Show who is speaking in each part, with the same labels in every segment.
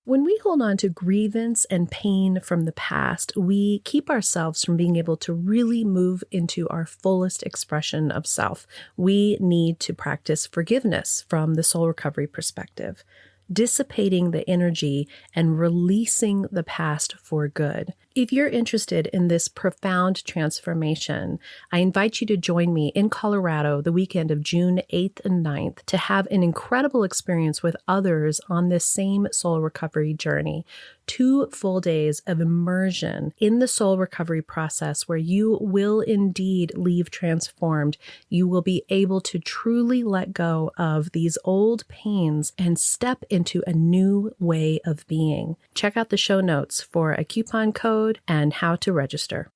Speaker 1: When we hold on to grievance and pain from the past, we keep ourselves from being able to really move into our fullest expression of self. We need to practice forgiveness from the soul recovery perspective, dissipating the energy and releasing the past for good. If you're interested in this profound transformation, I invite you to join me in Colorado the weekend of June 8th and 9th to have an incredible experience with others on this same soul recovery journey. 2 full days of immersion in the soul recovery process where you will indeed leave transformed. You will be able to truly let go of these old pains and step into a new way of being. Check out the show notes for a coupon code and how to register.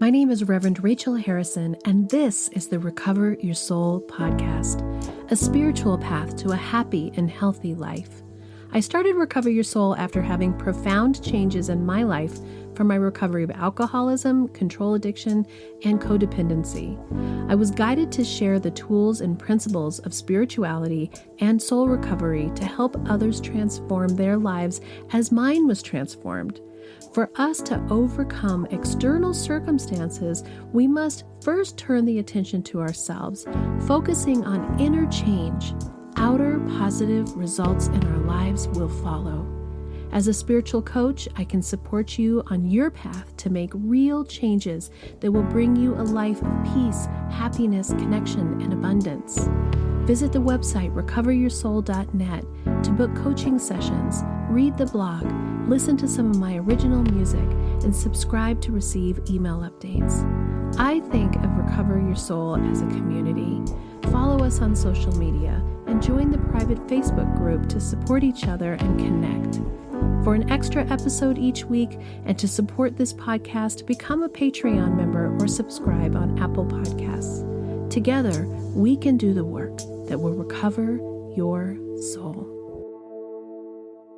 Speaker 1: My name is Reverend Rachel Harrison, and this is the Recover Your Soul podcast, a spiritual path to a happy and healthy life. I started Recover Your Soul after having profound changes in my life from my recovery of alcoholism, control addiction, and codependency. I was guided to share the tools and principles of spirituality and soul recovery to help others transform their lives as mine was transformed. For us to overcome external circumstances, we must first turn the attention to ourselves, focusing on inner change. Outer positive results in our lives will follow. As a spiritual coach, I can support you on your path to make real changes that will bring you a life of peace, happiness, connection, and abundance. Visit the website recoveryoursoul.net to book coaching sessions, read the blog, listen to some of my original music, and subscribe to receive email updates. I think of Recover Your Soul as a community. Follow us on social media and join the private Facebook group to support each other and connect. For an extra episode each week and to support this podcast, become a Patreon member or subscribe on Apple Podcasts. Together, we can do the work that will recover your soul.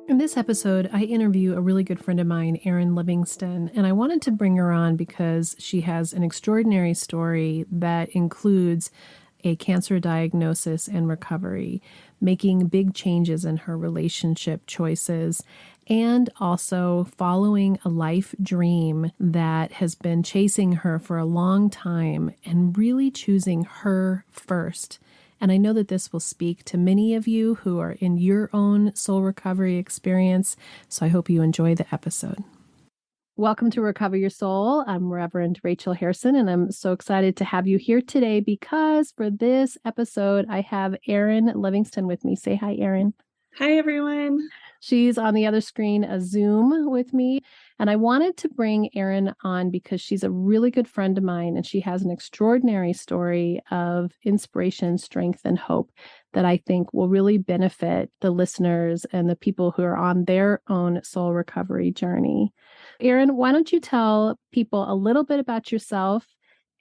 Speaker 1: In this episode, I interview a really good friend of mine, Erin Livingston, and I wanted to bring her on because she has an extraordinary story that includes a cancer diagnosis and recovery, making big changes in her relationship choices, and also following a life dream that has been chasing her for a long time and really choosing her first. And I know that this will speak to many of you who are in your own soul recovery experience, so I hope you enjoy the episode. Welcome to Recover Your Soul. I'm Reverend Rachel Harrison, and I'm so excited to have you here today because for this episode, I have Erin Livingston with me. Say hi, Erin.
Speaker 2: Hi, everyone.
Speaker 1: She's on the other screen, a Zoom with me. And I wanted to bring Erin on because she's a really good friend of mine, and she has an extraordinary story of inspiration, strength, and hope that I think will really benefit the listeners and the people who are on their own soul recovery journey. Erin, why don't you tell people a little bit about yourself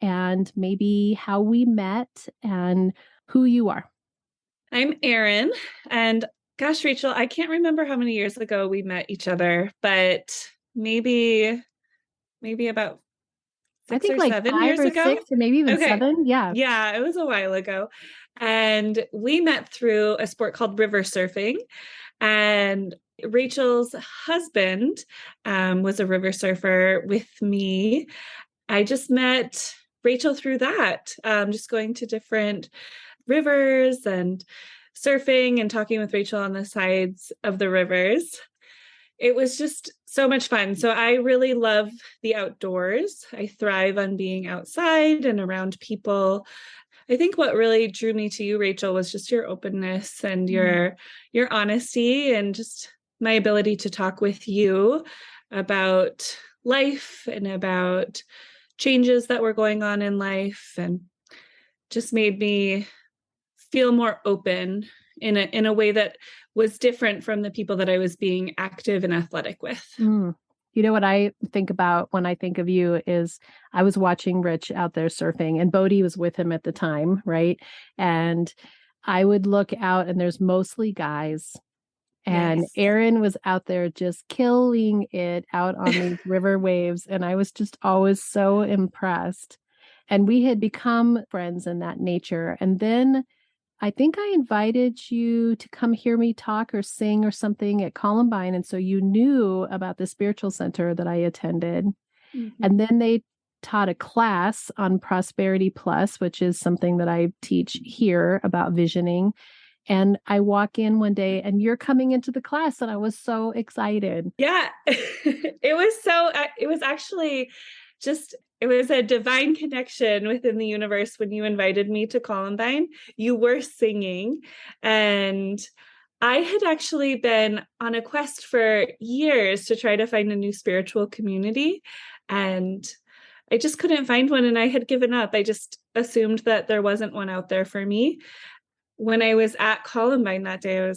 Speaker 1: and maybe how we met and who you are?
Speaker 2: I'm Erin, and gosh, Rachel, I can't remember how many years ago we met each other, but maybe about 6 or 7 years ago.
Speaker 1: 6 or maybe even 7. Yeah.
Speaker 2: Yeah, it was a while ago. And we met through a sport called river surfing. And Rachel's husband was a river surfer with me. I just met Rachel through that, just going to different rivers and surfing and talking with Rachel on the sides of the rivers. It was just so much fun. So I really love the outdoors. I thrive on being outside and around people. I think what really drew me to you, Rachel, was just your openness and your honesty and just my ability to talk with you about life and about changes that were going on in life, and just made me feel more open in a way that was different from the people that I was being active and athletic with.
Speaker 1: You know what I think about when I think of you is I was watching Rich out there surfing, and Bodie was with him at the time, right? And I would look out and there's mostly guys. And
Speaker 2: Yes.
Speaker 1: Erin was out there just killing it out on these river waves. And I was just always so impressed. And we had become friends in that nature. And then I think I invited you to come hear me talk or sing or something at Columbine. And so you knew about the spiritual center that I attended. And
Speaker 2: Mhm.
Speaker 1: then they taught a class on Prosperity Plus, which is something that I teach here about visioning. And I walk in one day and you're coming into the class, and I was so excited.
Speaker 2: Yeah, it was actually just, it was a divine connection within the universe when you invited me to Columbine. You were singing, and I had actually been on a quest for years to try to find a new spiritual community, and I just couldn't find one, and I had given up. I just assumed that there wasn't one out there for me. When I was at Columbine that day,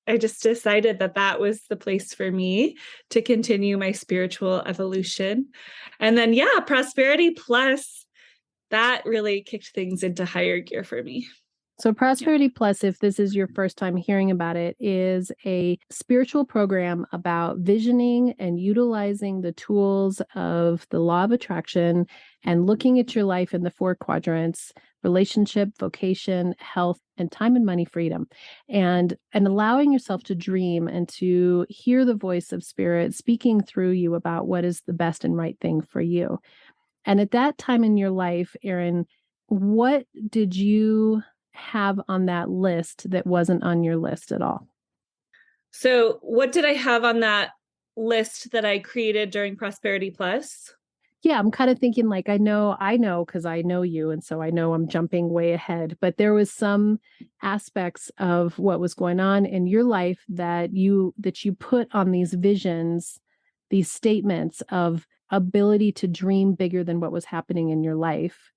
Speaker 2: I just decided that that was the place for me to continue my spiritual evolution. And then, yeah, Prosperity Plus, that really kicked things into higher gear for me.
Speaker 1: So,
Speaker 2: Yeah.
Speaker 1: Prosperity Plus, if this is your first time hearing about it, is a spiritual program about visioning and utilizing the tools of the law of attraction and looking at your life in the four quadrants: relationship, vocation, health, and time and money freedom, and allowing yourself to dream and to hear the voice of spirit speaking through you about what is the best and right thing for you. And at that time in your life, Erin, what did you have on that list that wasn't on your list at all?
Speaker 2: So, what did I have on that list that I created during Prosperity Plus?
Speaker 1: Yeah, I'm kind of thinking like I know because I know you, and so I know I'm jumping way ahead, but there was some aspects of what was going on in your life that you put on these visions, these statements of ability to dream bigger than what was happening in your life,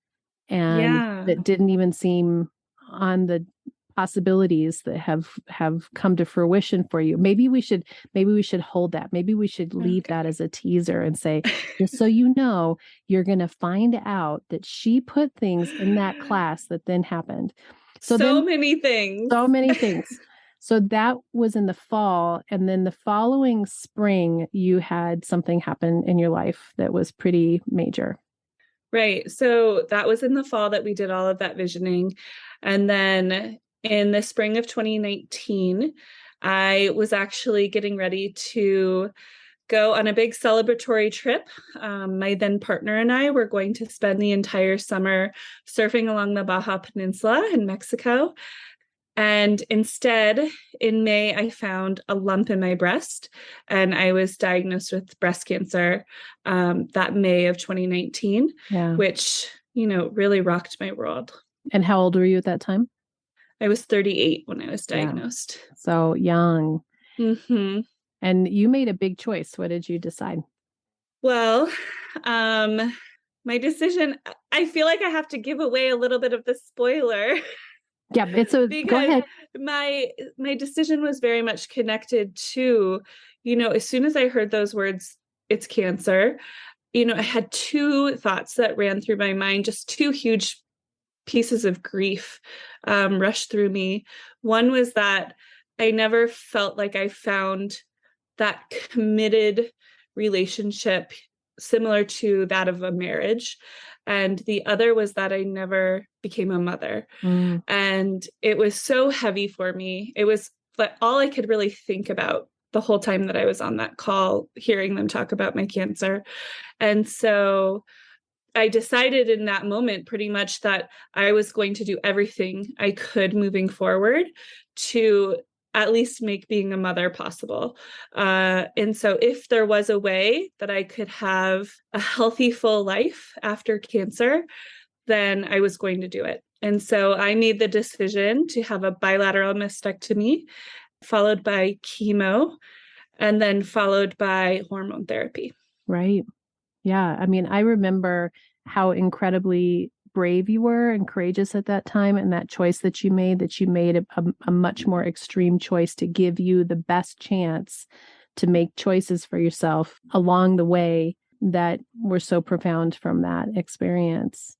Speaker 1: and
Speaker 2: Yeah.
Speaker 1: that didn't even seem on the possibilities that have come to fruition for you. Maybe we should hold that. Maybe we should leave that
Speaker 2: Okay.
Speaker 1: as a teaser and say, just so you know, you're going to find out that she put things in that class that then happened. So
Speaker 2: So
Speaker 1: then
Speaker 2: many things.
Speaker 1: so many things. So that was in the fall, and then the following spring you had something happen in your life that was pretty major.
Speaker 2: Right. So that was in the fall that we did all of that visioning. And then in the spring of 2019, I was actually getting ready to go on a big celebratory trip. My then partner and I were going to spend the entire summer surfing along the Baja Peninsula in Mexico. And instead, in May, I found a lump in my breast, and I was diagnosed with breast cancer that May of 2019,
Speaker 1: Yeah.
Speaker 2: which, really rocked my world.
Speaker 1: And how old were you at that time?
Speaker 2: I was 38 when I was
Speaker 1: Yeah.
Speaker 2: diagnosed.
Speaker 1: So young.
Speaker 2: Hmm.
Speaker 1: And you made a big choice. What did you decide?
Speaker 2: Well, my decision, I feel like I have to give away a little bit of the spoiler.
Speaker 1: Yeah, go
Speaker 2: Because
Speaker 1: ahead.
Speaker 2: my decision was very much connected to, as soon as I heard those words, it's cancer, I had two thoughts that ran through my mind, just two huge pieces of grief rushed through me. One was that I never felt like I found that committed relationship similar to that of a marriage. And the other was that I never became a mother.
Speaker 1: Mm,
Speaker 2: And it was so heavy for me. It was but all I could really think about the whole time that I was on that call, hearing them talk about my cancer. And so I decided in that moment pretty much that I was going to do everything I could moving forward to at least make being a mother possible. And so, if there was a way that I could have a healthy, full life after cancer, then I was going to do it. And so, I made the decision to have a bilateral mastectomy, followed by chemo, and then followed by hormone therapy.
Speaker 1: right. Yeah. I mean, I remember how incredibly brave you were and courageous at that time, and that choice that you made a much more extreme choice to give you the best chance to make choices for yourself along the way that were so profound from that experience.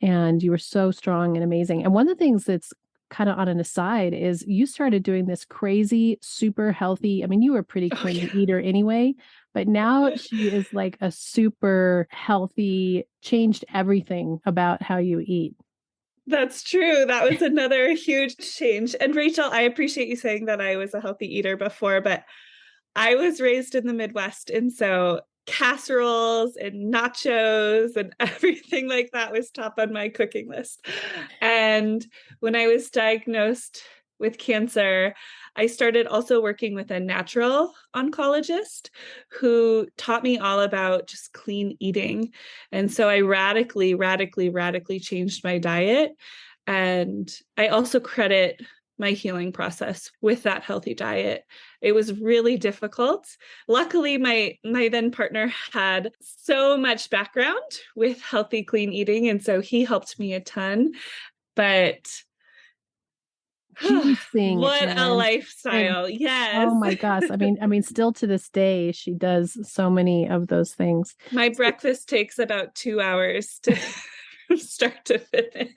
Speaker 1: And you were so strong and amazing. And one of the things that's kind of on an aside is you started doing this crazy, super healthy. I mean, you were a pretty
Speaker 2: Oh,
Speaker 1: clean
Speaker 2: yeah.
Speaker 1: eater anyway, but now she is like a super healthy, changed everything about how you eat.
Speaker 2: That's true. That was another huge change. And Rachel, I appreciate you saying that I was a healthy eater before, but I was raised in the Midwest. And so casseroles and nachos and everything like that was top on my cooking list. And when I was diagnosed with cancer, I started also working with a natural oncologist who taught me all about just clean eating. And so I radically changed my diet. And I also credit my healing process with that healthy diet. It was really difficult. Luckily, my then partner had so much background with healthy, clean eating. And so he helped me a ton. But
Speaker 1: Juicing
Speaker 2: what a
Speaker 1: and
Speaker 2: lifestyle. Yes.
Speaker 1: oh my gosh. I mean, still to this day, she does so many of those things.
Speaker 2: My breakfast takes about 2 hours to from start to finish.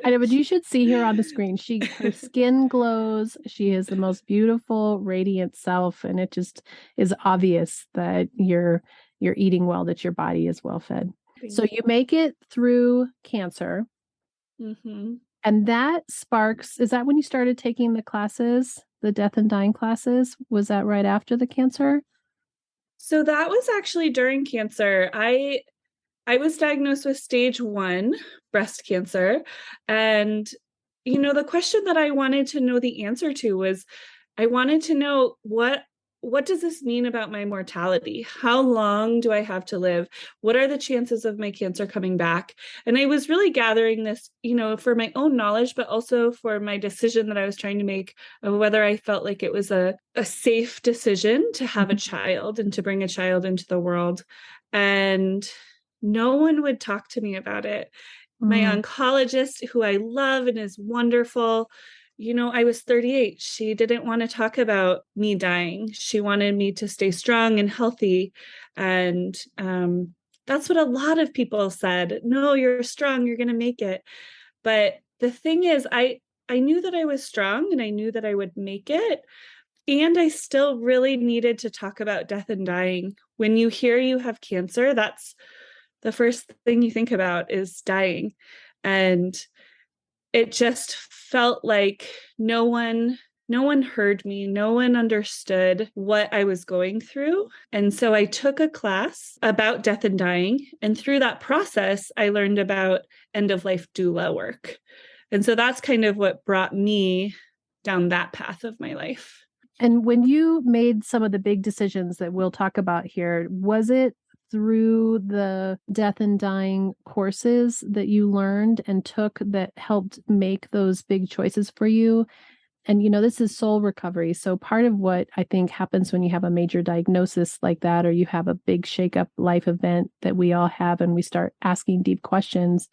Speaker 1: I know, but you should see her on the screen. Her skin glows. She is the most beautiful, radiant self, and it just is obvious that you're eating well, that your body is well fed. So you make it through cancer,
Speaker 2: Mm-hmm.
Speaker 1: and that sparks. Is that when you started taking the classes, the death and dying classes? Was that right after the cancer?
Speaker 2: So that was actually during cancer. I was diagnosed with stage 1 breast cancer. And, the question that I wanted to know the answer to was I wanted to know what does this mean about my mortality? How long do I have to live? What are the chances of my cancer coming back? And I was really gathering this, for my own knowledge, but also for my decision that I was trying to make of whether I felt like it was a safe decision to have a child and to bring a child into the world. And no one would talk to me about it. My oncologist, who I love and is wonderful, I was 38. She didn't want to talk about me dying. She wanted me to stay strong and healthy. And that's what a lot of people said. No, you're strong. You're going to make it. But the thing is, I knew that I was strong and I knew that I would make it. And I still really needed to talk about death and dying. When you hear you have cancer, that's the first thing you think about is dying. And it just felt like no one heard me. No one understood what I was going through. And so I took a class about death and dying. And through that process, I learned about end of life doula work. And so that's kind of what brought me down that path of my life.
Speaker 1: And when you made some of the big decisions that we'll talk about here, was it through the death and dying courses that you learned and took that helped make those big choices for you? And, this is soul recovery. So part of what I think happens when you have a major diagnosis like that, or you have a big shake-up life event that we all have, and we start asking deep questions,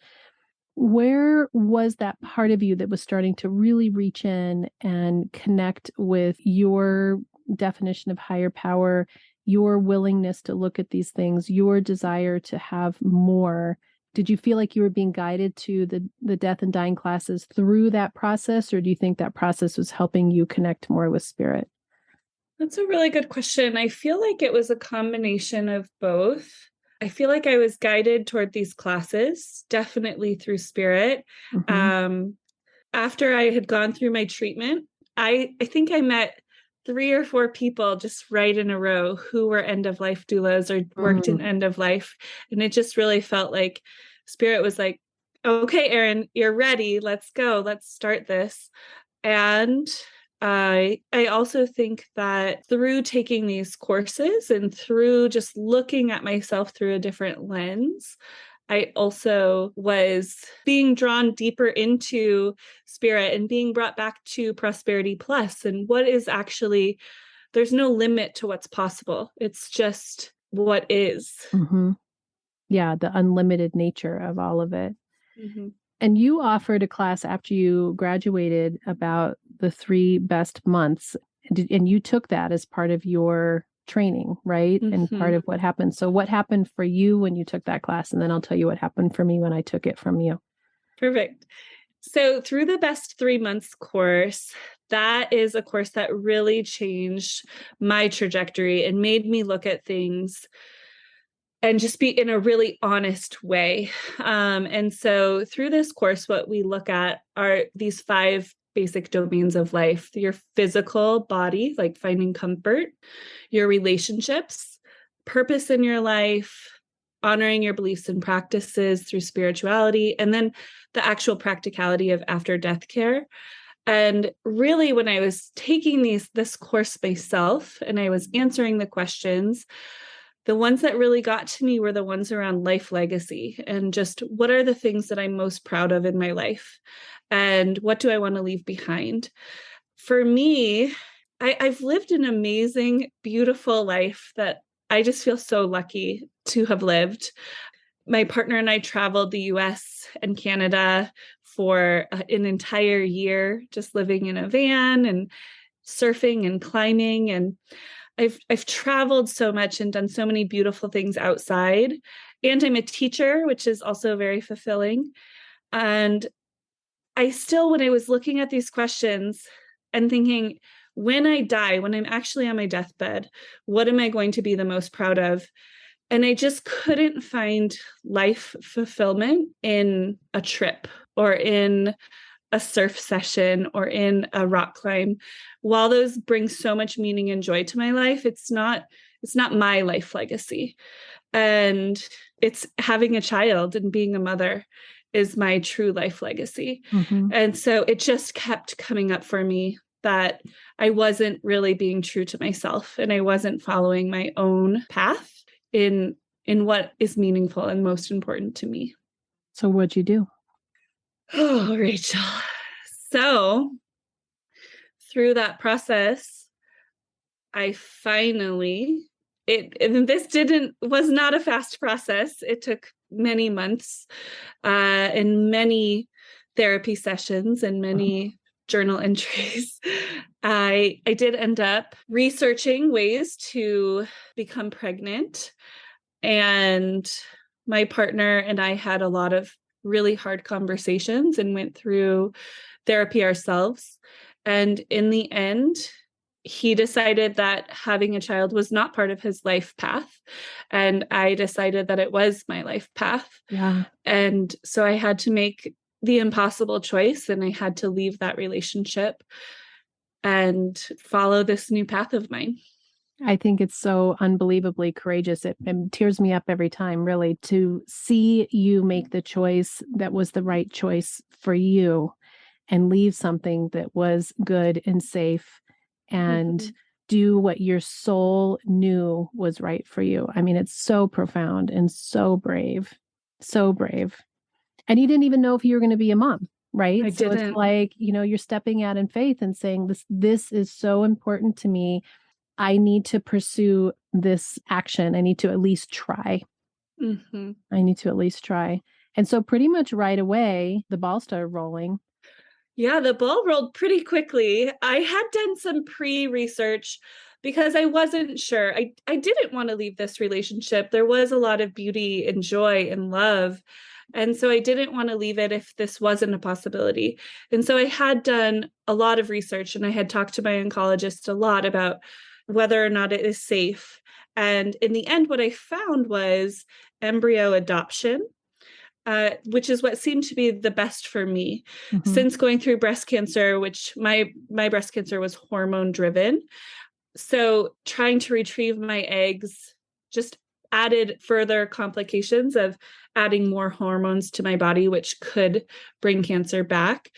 Speaker 1: where was that part of you that was starting to really reach in and connect with your definition of higher power, your willingness to look at these things, your desire to have more? Did you feel like you were being guided to the death and dying classes through that process, or do you think that process was helping you connect more with spirit?
Speaker 2: That's a really good question. I feel like it was a combination of both. I feel like I was guided toward these classes, definitely through spirit. After I had gone through my treatment, I think I met 3 or 4 people just right in a row who were end of life doulas or worked in end of life. And it just really felt like spirit was like, okay, Erin, you're ready. Let's go. Let's start this. And I also think that through taking these courses and through just looking at myself through a different lens, I also was being drawn deeper into spirit and being brought back to Prosperity Plus and what is actually, there's no limit to what's possible. It's just what is.
Speaker 1: Yeah, the unlimited nature of all of it.
Speaker 2: Mm-hmm.
Speaker 1: And you offered a class after you graduated about the 3 best months. And you took that as part of your training, right? And part of what happened. So what happened for you when you took that class? And then I'll tell you what happened for me when I took it from you.
Speaker 2: Perfect. So through the Best 3 Months course, that is a course that really changed my trajectory and made me look at things and just be in a really honest way. And so through this course, what we look at are these 5 basic domains of life: your physical body, like finding comfort, your relationships, purpose in your life, honoring your beliefs and practices through spirituality, and then the actual practicality of after death care. And really, when I was taking this course myself and I was answering the questions, the ones that really got to me were the ones around life legacy and just what are the things that I'm most proud of in my life and what do I want to leave behind. For me, I've lived an amazing, beautiful life that I just feel so lucky to have lived. My partner and I traveled the US and Canada for an entire year, just living in a van and surfing and climbing. And I've traveled so much and done so many beautiful things outside. And I'm a teacher, which is also very fulfilling. And I still, when I was looking at these questions and thinking, when I die, when I'm actually on my deathbed, what am I going to be the most proud of? And I just couldn't find life fulfillment in a trip or in a surf session or in a rock climb. While those bring so much meaning and joy to my life, it's not my life legacy. And it's having a child and being a mother is my true life legacy.
Speaker 1: Mm-hmm.
Speaker 2: And so it just kept coming up for me that I wasn't really being true to myself and I wasn't following my own path in what is meaningful and most important to me.
Speaker 1: So what'd you do?
Speaker 2: Oh, Rachel. So through that process, I finally and this was not a fast process. It took many months and many therapy sessions and many journal entries. I did end up researching ways to become pregnant, and my partner and I had a lot of really hard conversations and went through therapy ourselves. And in the end, he decided that having a child was not part of his life path. And I decided that it was my life path.
Speaker 1: Yeah.
Speaker 2: And so I had to make the impossible choice and I had to leave that relationship and follow this new path of mine.
Speaker 1: I think it's so unbelievably courageous. It tears me up every time, really, to see you make the choice that was the right choice for you and leave something that was good and safe and do what your soul knew was right for you. I mean, it's so profound and so brave, so brave. And you didn't even know if you were going to be a mom, right?
Speaker 2: I
Speaker 1: So
Speaker 2: didn't.
Speaker 1: it's like, you're stepping out in faith and saying, this is so important to me. I need to pursue this action. I need to at least try.
Speaker 2: Mm-hmm.
Speaker 1: I need to at least try. And so pretty much right away, the ball started rolling.
Speaker 2: Yeah, the ball rolled pretty quickly. I had done some pre-research because I wasn't sure. I didn't want to leave this relationship. There was a lot of beauty and joy and love. And so I didn't want to leave it if this wasn't a possibility. And so I had done a lot of research and I had talked to my oncologist a lot about whether or not it is safe. And in the end, what I found was embryo adoption. Which is what seemed to be the best for me.
Speaker 1: Mm-hmm.
Speaker 2: Since going through breast cancer, which my breast cancer was hormone driven. So trying to retrieve my eggs just added further complications of adding more hormones to my body, which could bring cancer back.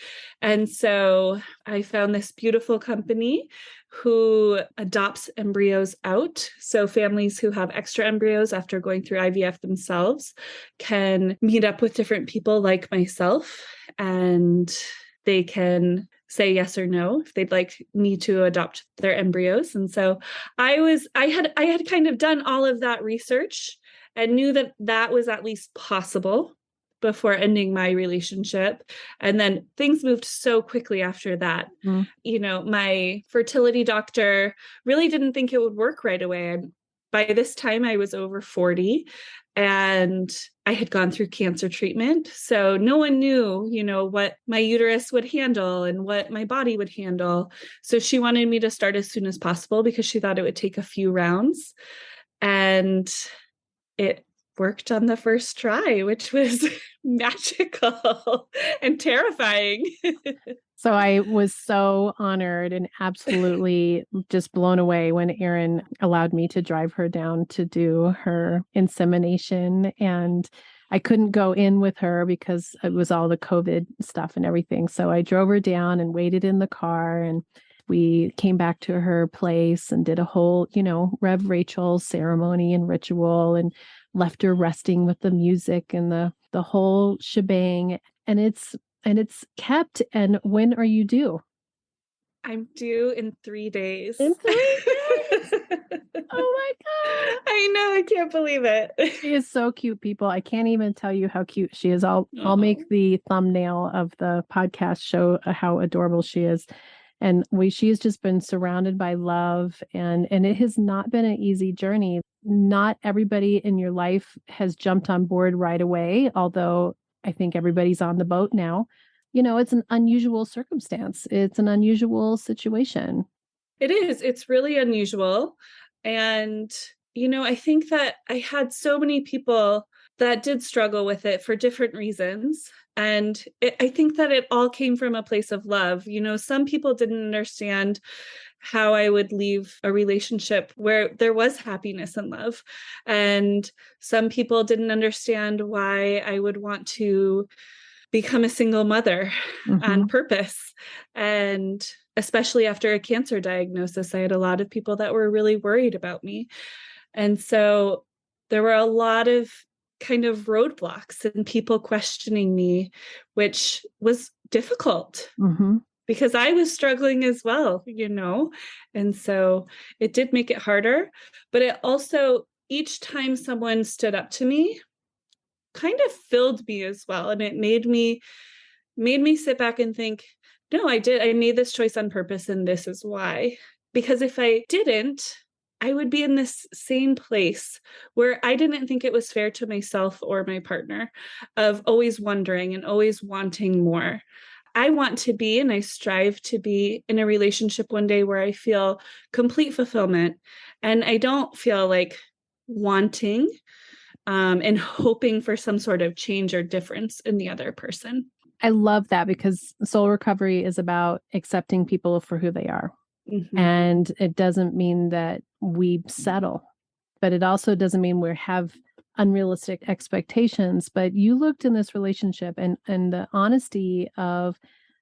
Speaker 2: And so I found this beautiful company who adopts embryos out. So families who have extra embryos after going through IVF themselves can meet up with different people like myself, and they can say yes or no if they'd like me to adopt their embryos. And so I had kind of done all of that research and knew that that was at least possible before ending my relationship. And then things moved so quickly after that. My fertility doctor really didn't think it would work right away. And by this time I was over 40 and I had gone through cancer treatment. So no one knew, what my uterus would handle and what my body would handle. So she wanted me to start as soon as possible because she thought it would take a few rounds. And it worked on the first try, which was magical and terrifying.
Speaker 1: So I was so honored and absolutely just blown away when Erin allowed me to drive her down to do her insemination. And I couldn't go in with her because it was all the COVID stuff and everything. So I drove her down and waited in the car, and we came back to her place and did a whole, Rev Rachel ceremony and ritual, and left her resting with the music and the whole shebang. And it's kept. And when are you due?
Speaker 2: I'm due in 3 days.
Speaker 1: In 3 days. Oh my God.
Speaker 2: I know. I can't believe it.
Speaker 1: She is so cute, people. I can't even tell you how cute she is. I'll make the thumbnail of the podcast show how adorable she is. And she has just been surrounded by love, and it has not been an easy journey. Not everybody in your life has jumped on board right away, although I think everybody's on the boat now. It's an unusual circumstance. It's an unusual situation.
Speaker 2: It is. It's really unusual. And, I think that I had so many people that did struggle with it for different reasons. And I think that it all came from a place of love. Some people didn't understand how I would leave a relationship where there was happiness and love. And some people didn't understand why I would want to become a single mother on purpose. And especially after a cancer diagnosis, I had a lot of people that were really worried about me. And so there were a lot of kind of roadblocks and people questioning me, which was difficult because I was struggling as well, And so it did make it harder, but it also, each time someone stood up to me, kind of filled me as well. And it made me sit back and think, no, I made this choice on purpose, and this is why. Because if I didn't, I would be in this same place where I didn't think it was fair to myself or my partner, of always wondering and always wanting more. I want to be, and I strive to be, in a relationship one day where I feel complete fulfillment, and I don't feel like wanting and hoping for some sort of change or difference in the other person.
Speaker 1: I love that, because soul recovery is about accepting people for who they are. And it doesn't mean that we settle, but it also doesn't mean we have unrealistic expectations. But you looked in this relationship and the honesty of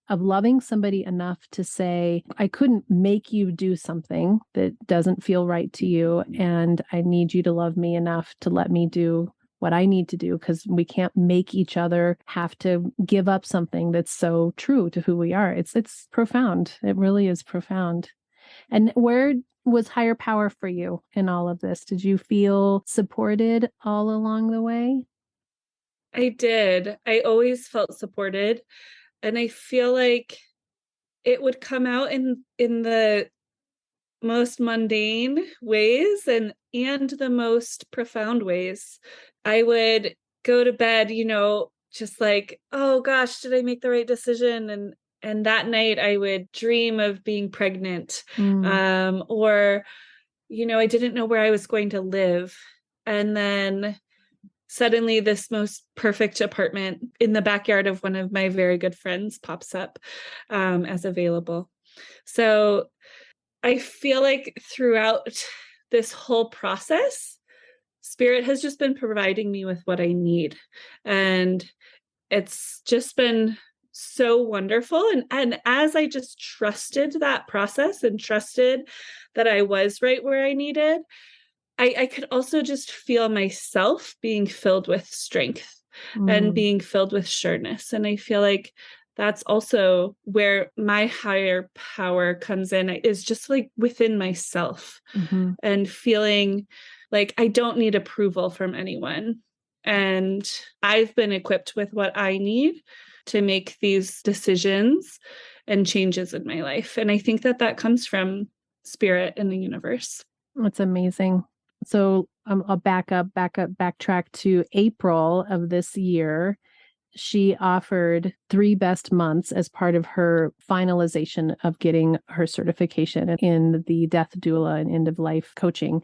Speaker 1: loving somebody enough to say, I couldn't make you do something that doesn't feel right to you. And I need you to love me enough to let me do what I need to do, because we can't make each other have to give up something that's so true to who we are. It's profound. It really is profound. And where was higher power for you in all of this? Did you feel supported all along the way?
Speaker 2: I did. I always felt supported. And I feel like it would come out in the most mundane ways and the most profound ways. I would go to bed, just like, oh gosh, did I make the right decision? And that night I would dream of being pregnant, or, I didn't know where I was going to live. And then suddenly this most perfect apartment in the backyard of one of my very good friends pops up as available. So I feel like throughout this whole process, Spirit has just been providing me with what I need. And it's just been so wonderful. And as I just trusted that process and trusted that I was right where I needed, I could also just feel myself being filled with strength and being filled with sureness. And I feel like that's also where my higher power comes in, is just like within myself and feeling like I don't need approval from anyone. And I've been equipped with what I need to make these decisions and changes in my life. And I think that comes from Spirit and the universe.
Speaker 1: That's amazing. So I'll backtrack to April of this year. She offered 3 best months as part of her finalization of getting her certification in the death doula and end of life coaching.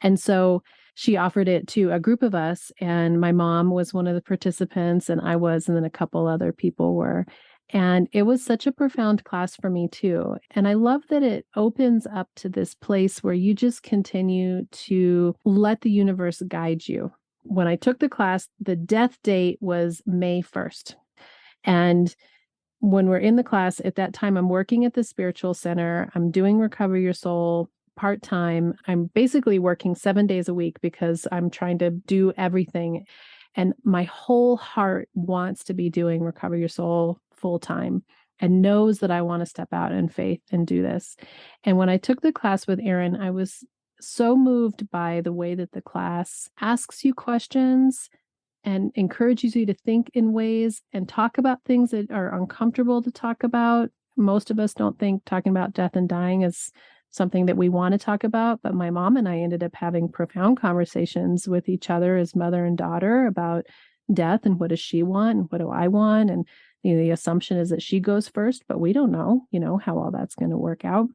Speaker 1: And so she offered it to a group of us, and my mom was one of the participants, and I was, and then a couple other people were. And it was such a profound class for me too. And I love that it opens up to this place where you just continue to let the universe guide you. When I took the class, the death date was May 1st. And when we're in the class at that time, I'm working at the spiritual center. I'm doing Recover Your Soul part-time. I'm basically working 7 days a week because I'm trying to do everything. And my whole heart wants to be doing Recover Your Soul full-time and knows that I want to step out in faith and do this. And when I took the class with Erin, I was so moved by the way that the class asks you questions and encourages you to think in ways and talk about things that are uncomfortable to talk about. Most of us don't think talking about death and dying is something that we want to talk about, but my mom and I ended up having profound conversations with each other as mother and daughter about death and what does she want and what do I want. And the assumption is that she goes first, but we don't know, how all that's going to work out.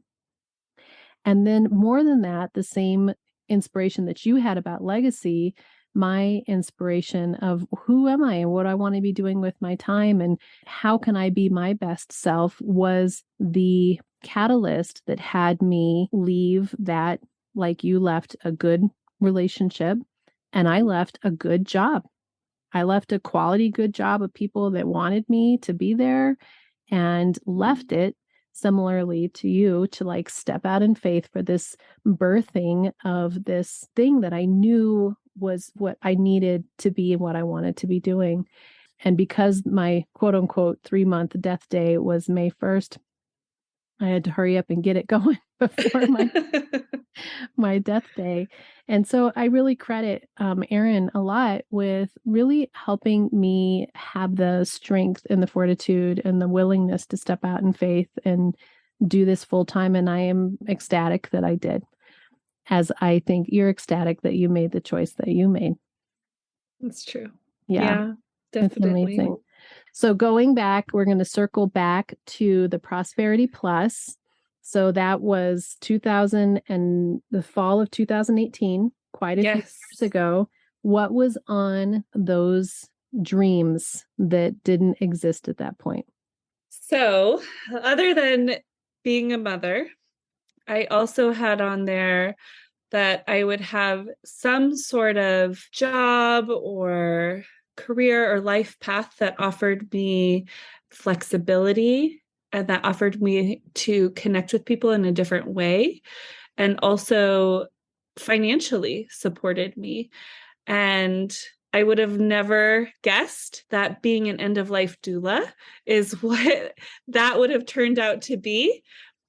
Speaker 1: And then more than that, the same inspiration that you had about legacy, my inspiration of who am I and what I want to be doing with my time and how can I be my best self was the catalyst that had me leave that, like you left a good relationship and I left a good job. I left a quality, good job of people that wanted me to be there and left it similarly to you to like step out in faith for this birthing of this thing that I knew was what I needed to be and what I wanted to be doing. And because my quote unquote 3-month death day was May 1st, I had to hurry up and get it going before my death day. And so I really credit Erin a lot with really helping me have the strength and the fortitude and the willingness to step out in faith and do this full time. And I am ecstatic that I did, as I think you're ecstatic that you made the choice that you made.
Speaker 2: That's true.
Speaker 1: Yeah,
Speaker 2: definitely.
Speaker 1: it's amazing. So going back, we're going to circle back to the Prosperity Plus. So that was 2000 and the fall of 2018, quite a few years ago. What was on those dreams that didn't exist at that point?
Speaker 2: So other than being a mother, I also had on there that I would have some sort of job or career or life path that offered me flexibility and that offered me to connect with people in a different way and also financially supported me. And I would have never guessed that being an end of life doula is what that would have turned out to be.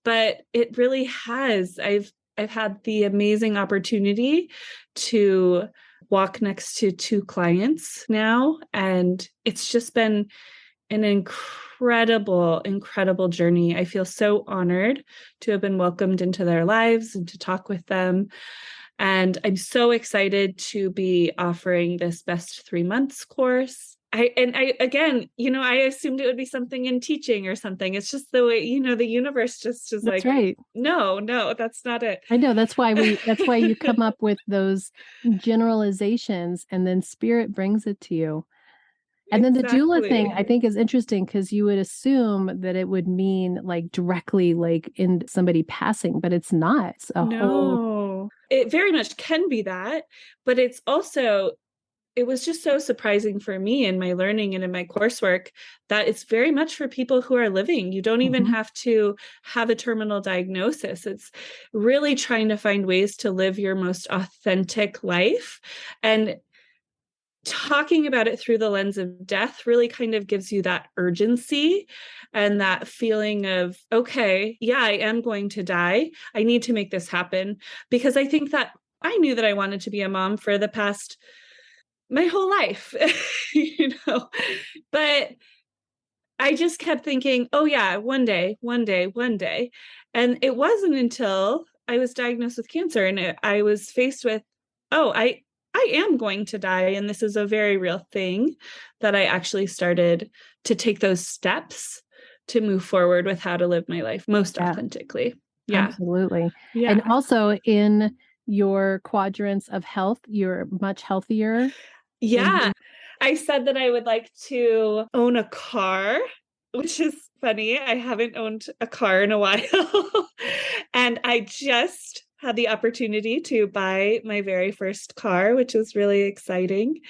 Speaker 2: But it really has. I've had the amazing opportunity to walk next to 2 clients now, and it's just been an incredible, incredible journey. I feel so honored to have been welcomed into their lives and to talk with them. And I'm so excited to be offering this Best 3 Months course. I again, I assumed it would be something in teaching or something. It's just the way, the universe just is
Speaker 1: That's
Speaker 2: like,
Speaker 1: right.
Speaker 2: No, that's not it.
Speaker 1: I know. That's why you come up with those generalizations and then spirit brings it to you. And then the doula thing, I think, is interesting because you would assume that it would mean like directly like in somebody passing, but it's not. It's a whole.
Speaker 2: It very much can be that, but it was just so surprising for me in my learning and in my coursework that it's very much for people who are living. You don't even have to have a terminal diagnosis. It's really trying to find ways to live your most authentic life. And talking about it through the lens of death really kind of gives you that urgency and that feeling of, okay, yeah, I am going to die. I need to make this happen. Because I think that I knew that I wanted to be a mom for the past my whole life, but I just kept thinking, oh yeah, one day. And it wasn't until I was diagnosed with cancer and I was faced with, oh, I am going to die. And this is a very real thing that I actually started to take those steps to move forward with how to live my life most authentically. Yeah,
Speaker 1: absolutely.
Speaker 2: Yeah.
Speaker 1: And also in your quadrants of health. You're much healthier.
Speaker 2: Yeah. I said that I would like to own a car, which is funny. I haven't owned a car in a while. And I just had the opportunity to buy my very first car, which was really exciting.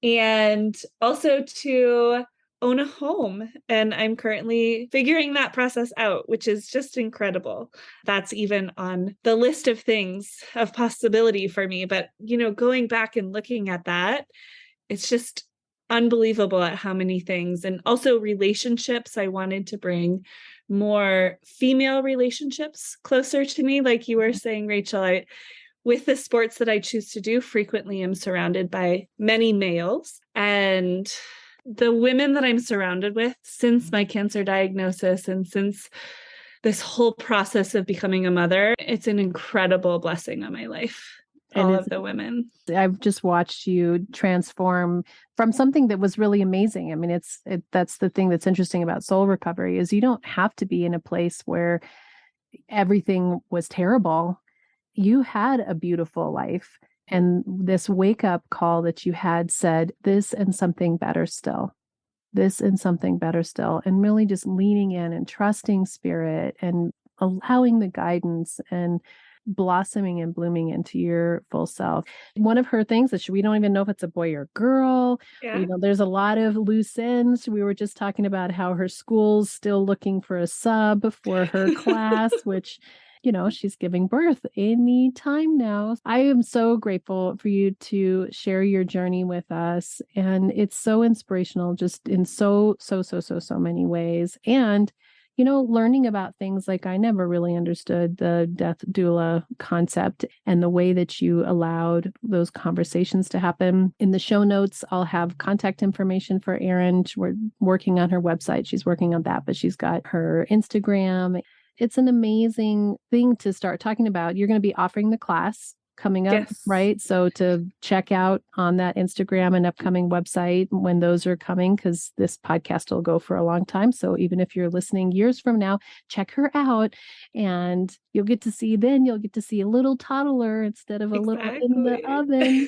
Speaker 2: And also to own a home. And I'm currently figuring that process out, which is just incredible. That's even on the list of things of possibility for me. But, going back and looking at that, it's just unbelievable at how many things. And also relationships. I wanted to bring more female relationships closer to me. Like you were saying, Rachel, with the sports that I choose to do, frequently I'm surrounded by many males. And the women that I'm surrounded with since my cancer diagnosis and since this whole process of becoming a mother, it's an incredible blessing on my life. All of the women.
Speaker 1: I've just watched you transform from something that was really amazing. I mean, that's the thing that's interesting about soul recovery is you don't have to be in a place where everything was terrible. You had a beautiful life, and this wake up call that you had said this and something better still, this and something better still, and really just leaning in and trusting spirit and allowing the guidance and blossoming and blooming into your full self. One of her things that we don't even know if it's a boy or girl.
Speaker 2: Yeah.
Speaker 1: There's a lot of loose ends. We were just talking about how her school's still looking for a sub for her class, which she's giving birth any time now. I am so grateful for you to share your journey with us. And it's so inspirational just in so many ways. And learning about things like I never really understood the death doula concept and the way that you allowed those conversations to happen. In the show notes, I'll have contact information for Erin. We're working on her website. She's working on that, but she's got her Instagram. It's an amazing thing to start talking about. You're going to be offering the class coming up,
Speaker 2: yes.
Speaker 1: Right? So to check out on that Instagram and upcoming website when those are coming, because this podcast will go for a long time. So even if you're listening years from now, check her out and you'll get to see a little toddler instead of a little in the oven.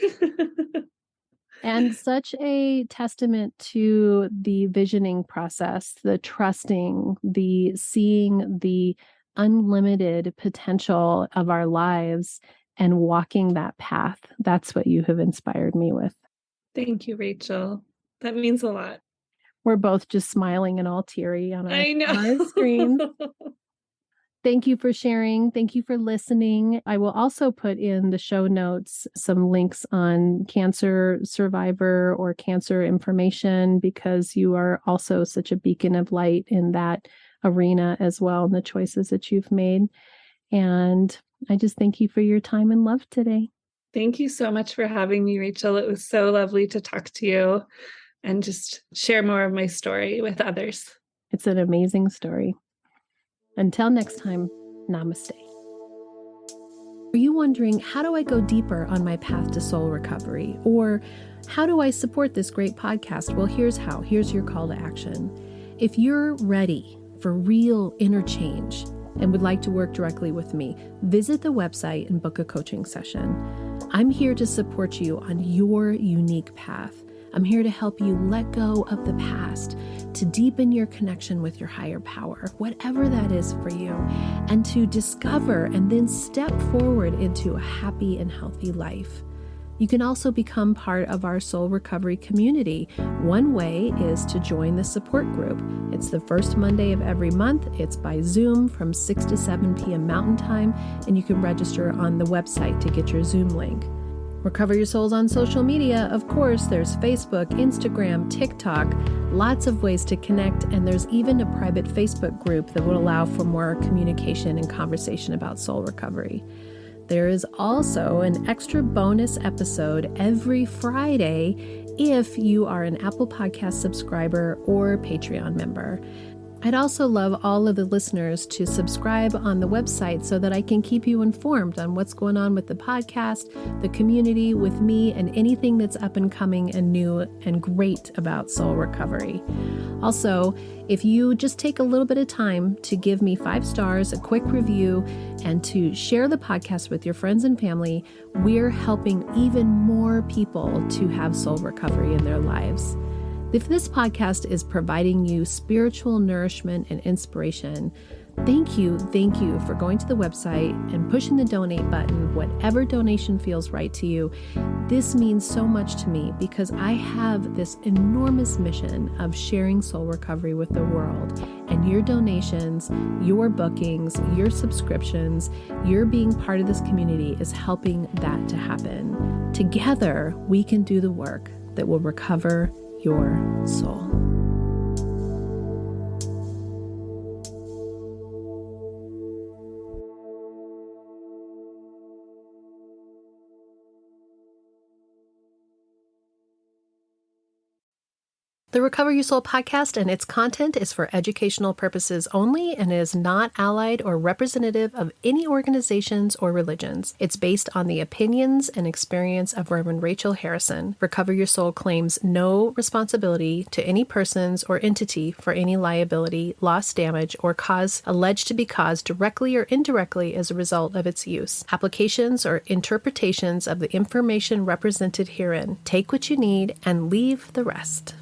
Speaker 1: And such a testament to the visioning process, the trusting, the seeing the unlimited potential of our lives and walking that path. That's what you have inspired me with.
Speaker 2: Thank you, Rachel. That means a lot.
Speaker 1: We're both just smiling and all teary on our
Speaker 2: screen.
Speaker 1: Thank you for sharing. Thank you for listening. I will also put in the show notes some links on cancer survivor or cancer information, because you are also such a beacon of light in that arena as well, and the choices that you've made. And I just thank you for your time and love today.
Speaker 2: Thank you so much for having me, Rachel. It was so lovely to talk to you and just share more of my story with others.
Speaker 1: It's an amazing story. Until next time, namaste. Are you wondering, how do I go deeper on my path to soul recovery? Or how do I support this great podcast? Well, here's how. Here's your call to action. If you're ready for real inner change and would like to work directly with me, visit the website and book a coaching session. I'm here to support you on your unique path. I'm here to help you let go of the past, to deepen your connection with your higher power, whatever that is for you, and to discover and then step forward into a happy and healthy life. You can also become part of our soul recovery community. One way is to join the support group. It's the first Monday of every month. It's by Zoom from 6 to 7 p.m. Mountain Time, and you can register on the website to get your Zoom link. Recover Your Souls on social media. Of course, there's Facebook, Instagram, TikTok, lots of ways to connect, and there's even a private Facebook group that will allow for more communication and conversation about soul recovery. There is also an extra bonus episode every Friday if you are an Apple Podcast subscriber or Patreon member. I'd also love all of the listeners to subscribe on the website so that I can keep you informed on what's going on with the podcast, the community, with me, and anything that's up and coming and new and great about soul recovery. Also, if you just take a little bit of time to give me 5 stars, a quick review, and to share the podcast with your friends and family, we're helping even more people to have soul recovery in their lives. If this podcast is providing you spiritual nourishment and inspiration, thank you for going to the website and pushing the donate button, whatever donation feels right to you. This means so much to me because I have this enormous mission of sharing soul recovery with the world. And your donations, your bookings, your subscriptions, your being part of this community is helping that to happen. Together, we can do the work that will recover your soul. The Recover Your Soul podcast and its content is for educational purposes only and is not allied or representative of any organizations or religions. It's based on the opinions and experience of Reverend Rachel Harrison. Recover Your Soul claims no responsibility to any persons or entity for any liability, loss, damage, or cause alleged to be caused directly or indirectly as a result of its use. Applications or interpretations of the information represented herein. Take what you need and leave the rest.